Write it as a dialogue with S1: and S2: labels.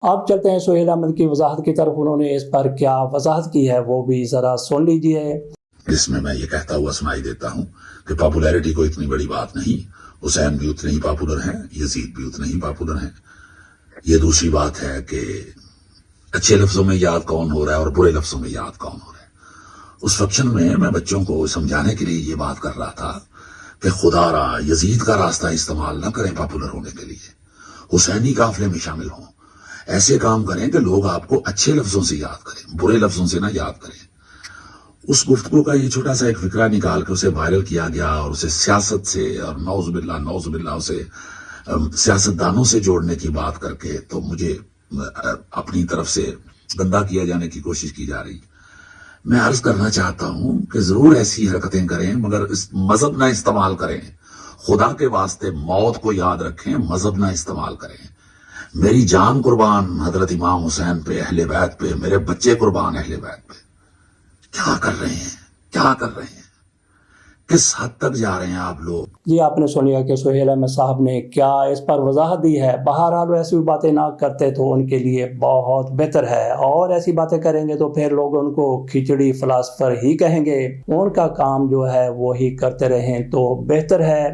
S1: آپ چلتے ہیں سہیل احمد کی وضاحت کی طرف. انہوں نے اس پر کیا وضاحت کی ہے وہ بھی ذرا سن لیجئے.
S2: جس میں یہ کہتا ہوا سنائی دیتا ہوں کہ پاپولیرٹی کو اتنی بڑی بات نہیں، حسین بھی اتنے ہی پاپولر ہیں، یزید بھی اتنے ہی پاپولر ہیں. یہ دوسری بات ہے کہ اچھے لفظوں میں یاد کون ہو رہا ہے اور برے لفظوں میں یاد کون ہو رہا ہے. اس فنکشن میں بچوں کو سمجھانے کے لیے یہ بات کر رہا تھا کہ خدا را یزید کا راستہ استعمال نہ کریں پاپولر ہونے کے لیے، حسینی قافلے میں شامل ہوں، ایسے کام کریں کہ لوگ آپ کو اچھے لفظوں سے یاد کریں، برے لفظوں سے نہ یاد کریں. اس گفتگو کا یہ چھوٹا سا ایک فقرہ نکال کے اسے وائرل کیا گیا اور اسے سیاست سے اور نعوذ باللہ اسے سیاستدانوں سے جوڑنے کی بات کر کے تو مجھے اپنی طرف سے گندا کیا جانے کی کوشش کی جا رہی. میں عرض کرنا چاہتا ہوں کہ ضرور ایسی حرکتیں کریں مگر مذہب نہ استعمال کریں. خدا کے واسطے موت کو یاد رکھیں، مذہب نہ استعمال کریں. میری جان قربان حضرت امام حسین پہ، اہل بیت پہ، میرے بچے قربان اہل بیت پہ. کیا کر رہے ہیں، کیا کر رہے ہیں، کس حد تک جا رہے ہیں آپ لوگ.
S1: جی آپ نے سنیا کہ سہیل احمد صاحب نے کیا اس پر وضاحت دی ہے. بہرحال ایسی باتیں نہ کرتے تو ان کے لیے بہت بہتر ہے، اور ایسی باتیں کریں گے تو پھر لوگ ان کو کھچڑی فلاسفر ہی کہیں گے. ان کا کام جو ہے وہی کرتے رہیں تو بہتر ہے.